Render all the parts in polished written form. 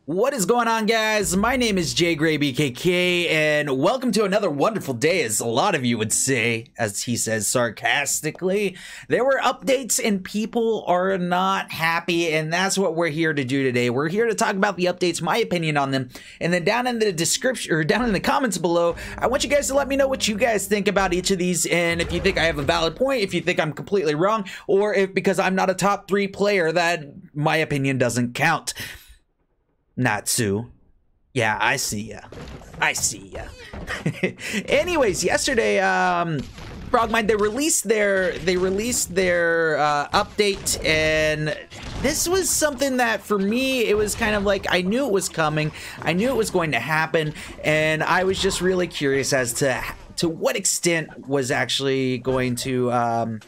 What is going on, guys? My name is JGrayBKK, and welcome to another wonderful day, as a lot of you would say, as he says sarcastically. There were updates and people are not happy, and that's what we're here to do today. We're here to talk about the updates, my opinion on them, and then down in the description, or down in the comments below, I want you guys to let me know what you guys think about each of these, and if you think I have a valid point, if you think I'm completely wrong, or if because I'm not a top 3 player that my opinion doesn't count. Natsu. Yeah, I see ya. I see ya. Anyways, yesterday, Frogmind, they released their update, and this was something that for me, it was kind of like I knew it was coming. I knew it was going to happen, and I was just really curious as to what extent was actually going to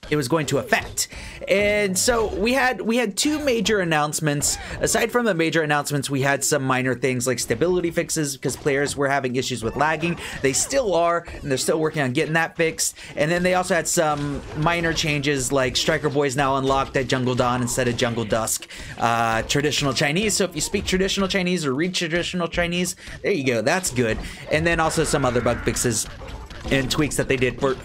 it was going to affect. And so we had 2 major announcements. Aside from the major announcements, we had some minor things like stability fixes because players were having issues with lagging. They still are, and they're still working on getting that fixed. And then they also had some minor changes like Striker Boy is now unlocked at Jungle Dawn instead of Jungle Dusk. Traditional Chinese, so if you speak traditional Chinese or read traditional Chinese, there you go, that's good. And then also some other bug fixes and tweaks that they did for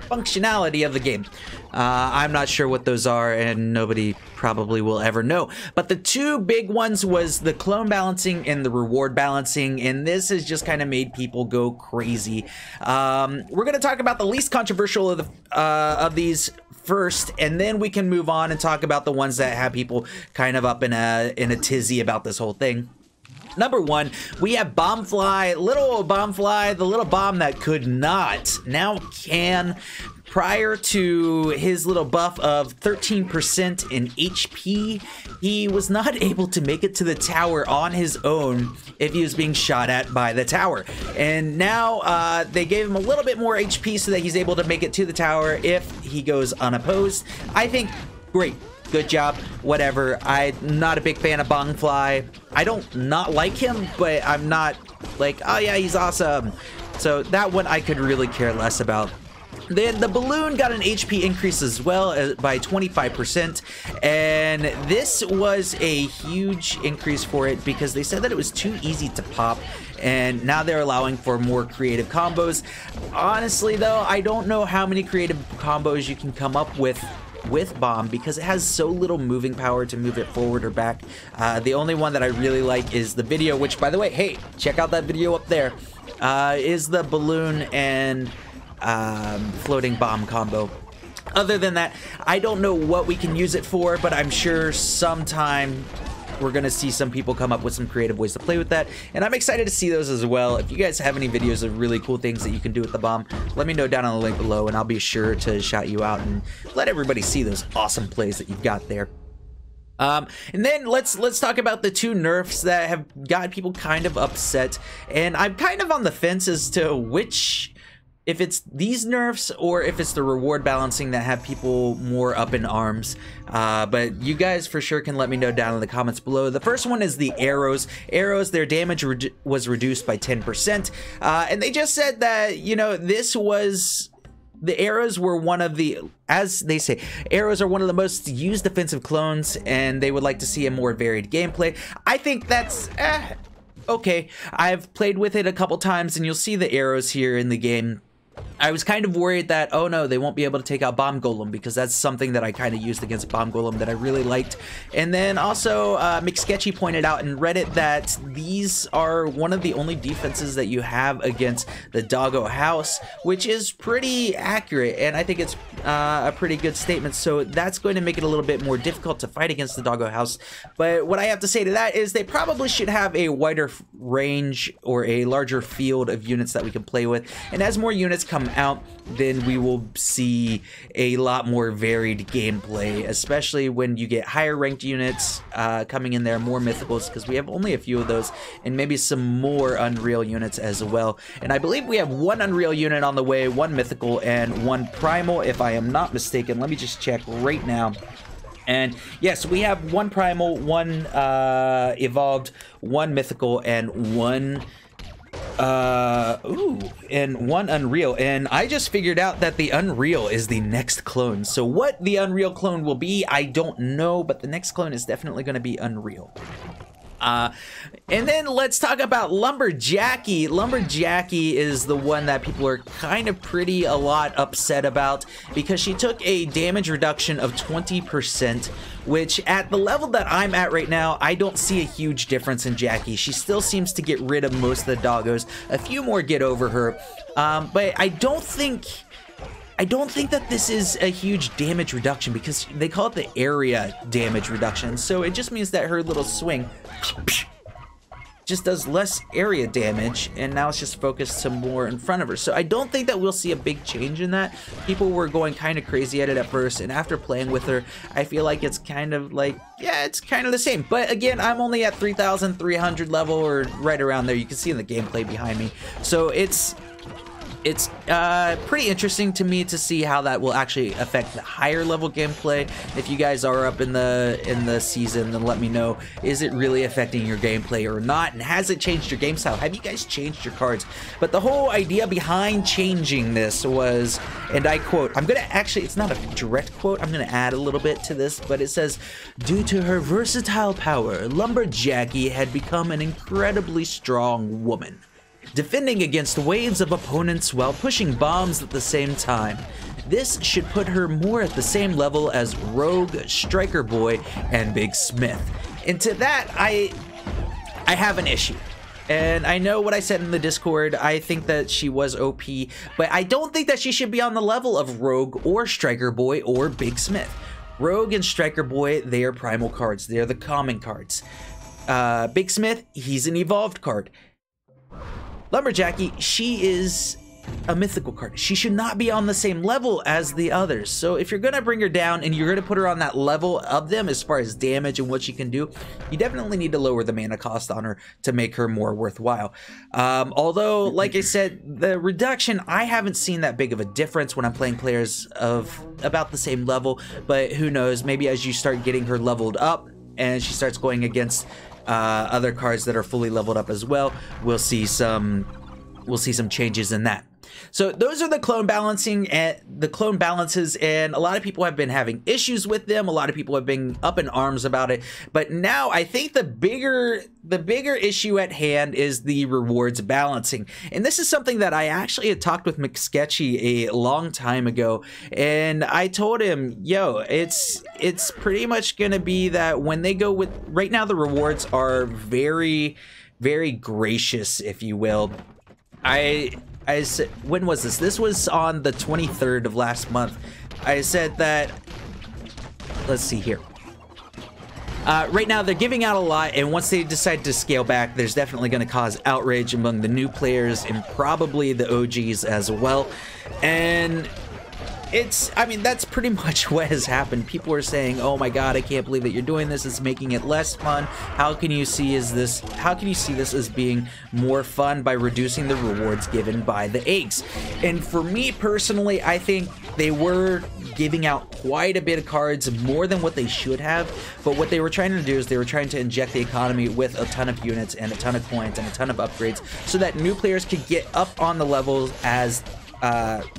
functionality of the game. I'm not sure what those are, and nobody probably will ever know. But the 2 big ones was the clone balancing and the reward balancing, and this has just kind of made people go crazy. We're going to talk about the least controversial of these first, and then we can move on and talk about the ones that have people kind of up in a tizzy about this whole thing. Number 1, we have Bombfly, little Bombfly, the little bomb that could not, now can. Prior to his little buff of 13% in HP, he was not able to make it to the tower on his own if he was being shot at by the tower. And now they gave him a little bit more HP so that he's able to make it to the tower if he goes unopposed. I think, great. Good job, whatever. I'm not a big fan of Bombfly. I don't not like him, but I'm not like, oh yeah, he's awesome. So that one I could really care less about. Then the balloon got an HP increase as well by 25%, and this was a huge increase for it because they said that it was too easy to pop, and now they're allowing for more creative combos. Honestly though, I don't know how many creative combos you can come up with Bomb because it has so little moving power to move it forward or back. The only one that I really like is the video, which by the way, hey, check out that video up there, is the balloon and floating bomb combo. Other than that, I don't know what we can use it for, but I'm sure sometime we're gonna see some people come up with some creative ways to play with that, and I'm excited to see those as well. If you guys have any videos of really cool things that you can do with the bomb, let me know down on the link below, and I'll be sure to shout you out and let everybody see those awesome plays that you've got there. And then let's talk about the 2 nerfs that have got people kind of upset, and I'm kind of on the fence as to which, if it's these nerfs or if it's the reward balancing that have people more up in arms. But you guys for sure can let me know down in the comments below. The first one is the arrows. Arrows, their damage was reduced by 10%. And they just said that, you know, this was... The arrows were one of the, as they say, arrows are one of the most used defensive clones, and they would like to see a more varied gameplay. I think that's... okay. I've played with it a couple times, and you'll see the arrows here in the game. I was kind of worried that, oh no, they won't be able to take out Bomb Golem, because that's something that I kind of used against Bomb Golem that I really liked. And then also, McSketchy pointed out in Reddit that these are one of the only defenses that you have against the Doggo House, which is pretty accurate, and I think it's a pretty good statement. So that's going to make it a little bit more difficult to fight against the Doggo House. But what I have to say to that is they probably should have a wider range or a larger field of units that we can play with. And as more units come out, then we will see a lot more varied gameplay, especially when you get higher ranked units coming in there, more mythicals, because we have only a few of those, and maybe some more Unreal units as well. And I believe we have one Unreal unit on the way, one mythical, and one primal, if I am not mistaken. Let me just check right now. And yes, we have one primal, one evolved, one mythical, and one Ooh, and one Unreal. And I just figured out that the Unreal is the next clone. So what the Unreal clone will be, I don't know, but the next clone is definitely going to be Unreal. And then let's talk about LumberJackie. LumberJackie is the one that people are kind of a lot upset about because she took a damage reduction of 20%, which at the level that I'm at right now, I don't see a huge difference in Jackie. She still seems to get rid of most of the doggos. A few more get over her, but I don't think that this is a huge damage reduction because they call it the area damage reduction. So it just means that her little swing just does less area damage, and now it's just focused some more in front of her. So I don't think that we'll see a big change in that. People were going kind of crazy at it at first, and after playing with her, I feel like it's kind of like, yeah, it's kind of the same. But again, I'm only at 3,300 level or right around there. You can see in the gameplay behind me. So it's pretty interesting to me to see how that will actually affect the higher level gameplay. If you guys are up in the season, then let me know, is it really affecting your gameplay or not, and has it changed your game style? Have you guys changed your cards? But the whole idea behind changing this was, and I quote, I'm gonna actually, it's not a direct quote, I'm gonna add a little bit to this, but it says, due to her versatile power, LumberJackie had become an incredibly strong woman, defending against waves of opponents while pushing bombs at the same time. This should put her more at the same level as Rogue, Striker Boy, and Big Smith. And to that, I have an issue. And I know what I said in the Discord, I think that she was OP, but I don't think that she should be on the level of Rogue or Striker Boy or Big Smith. Rogue and Striker Boy, they are primal cards. They are the common cards. Big Smith, he's an evolved card. LumberJackie, she is a mythical card. She should not be on the same level as the others. So if you're gonna bring her down and you're gonna put her on that level of them as far as damage and what she can do, you definitely need to lower the mana cost on her to make her more worthwhile. Although, like I said, the reduction, I haven't seen that big of a difference when I'm playing players of about the same level, but who knows, maybe as you start getting her leveled up and she starts going against other cards that are fully leveled up as well, we'll see some changes in that. So those are the clone balancing and the clone balances, and a lot of people have been having issues with them. A lot of people have been up in arms about it. But now I think the bigger issue at hand is the rewards balancing. And this is something that I actually had talked with McSketchy a long time ago, and I told him, yo, it's pretty much gonna be that when they go with, right now the rewards are very, very gracious, if you will. I said, when was this? This was on the 23rd of last month. I said that, let's see here. Right now they're giving out a lot, and once they decide to scale back, there's definitely going to cause outrage among the new players and probably the OGs as well. And I mean, that's pretty much what has happened. People are saying, oh my god, I can't believe that you're doing this. It's making it less fun. How can you see this as being more fun by reducing the rewards given by the eggs? And for me personally, I think they were giving out quite a bit of cards, more than what they should have. But what they were trying to do is they were trying to inject the economy with a ton of units and a ton of coins and a ton of upgrades so that new players could get up on the levels as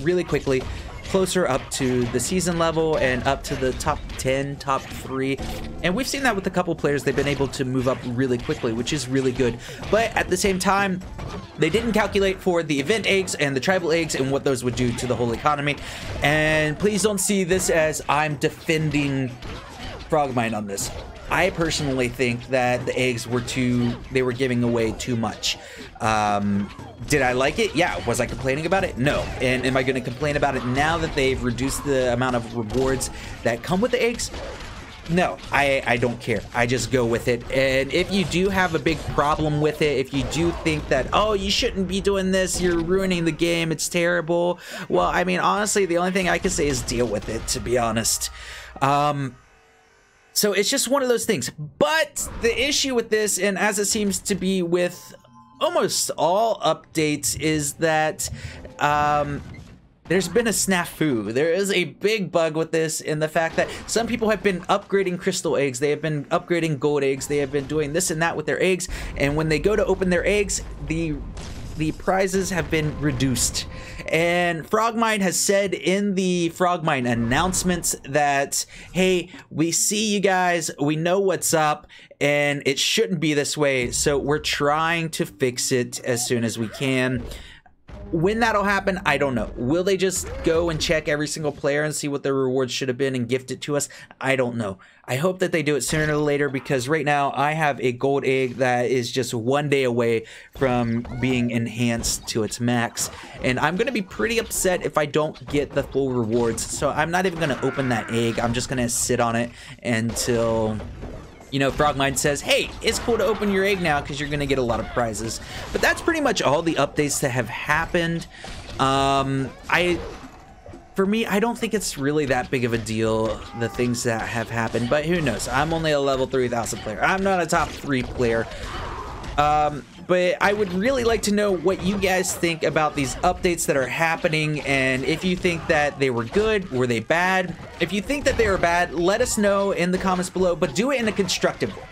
really quickly, closer up to the season level and up to the top 10, top 3. And we've seen that with a couple players. They've been able to move up really quickly, which is really good. But at the same time, they didn't calculate for the event eggs and the tribal eggs and what those would do to the whole economy. And please don't see this as I'm defending Frogmine on this. I personally think that the eggs were they were giving away too much. Did I like it? Yeah. Was I complaining about it? No. And am I going to complain about it now that they've reduced the amount of rewards that come with the eggs? No, I don't care. I just go with it. And if you do have a big problem with it, if you do think that, oh, you shouldn't be doing this, you're ruining the game, it's terrible. Well, I mean, honestly, the only thing I can say is deal with it, to be honest. So it's just one of those things. But the issue with this, and as it seems to be with almost all updates, is that there's been a snafu. There is a big bug with this in the fact that some people have been upgrading crystal eggs, they have been upgrading gold eggs, they have been doing this and that with their eggs, and when they go to open their eggs, the the prizes have been reduced. And Frogmine has said in the Frogmine announcements that, hey, we see you guys, we know what's up, and it shouldn't be this way, so we're trying to fix it as soon as we can. When that'll happen, I don't know. Will they just go and check every single player and see what their rewards should have been and gift it to us? I don't know. I hope that they do it sooner or later, because right now I have a gold egg that is just 1 day away from being enhanced to its max. And I'm going to be pretty upset if I don't get the full rewards. So I'm not even going to open that egg. I'm just going to sit on it until, you know, Frogmine says, hey, it's cool to open your egg now because you're going to get a lot of prizes. But that's pretty much all the updates that have happened. For me, I don't think it's really that big of a deal, the things that have happened, but who knows? I'm only a level 3000 player. I'm not a top 3 player. But I would really like to know what you guys think about these updates that are happening, and if you think that they were good, were they bad? If you think that they were bad, let us know in the comments below, but do it in a constructive way.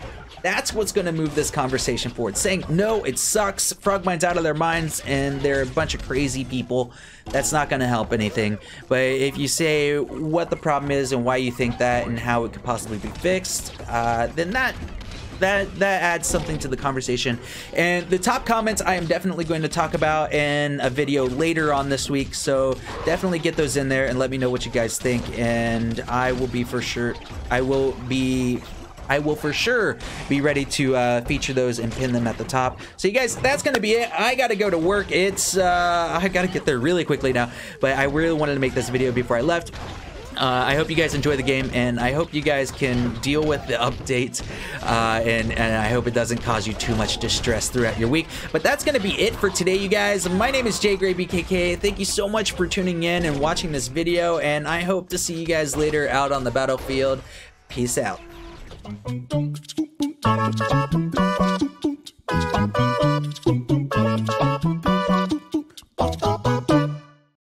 That's what's going to move this conversation forward. Saying, no, it sucks, Frogmine's out of their minds, and they're a bunch of crazy people, that's not going to help anything. But if you say what the problem is and why you think that and how it could possibly be fixed, then that adds something to the conversation. And the top comments I am definitely going to talk about in a video later on this week, so definitely get those in there and let me know what you guys think, and I will for sure be ready to feature those and pin them at the top. So you guys, that's gonna be it. I gotta go to work. It's I gotta get there really quickly now, but I really wanted to make this video before I left. I hope you guys enjoy the game, and I hope you guys can deal with the update, and I hope it doesn't cause you too much distress throughout your week. But that's going to be it for today, you guys. My name is JGrayBKK. Thank you so much for tuning in and watching this video, and I hope to see you guys later out on the battlefield. Peace out. Boom,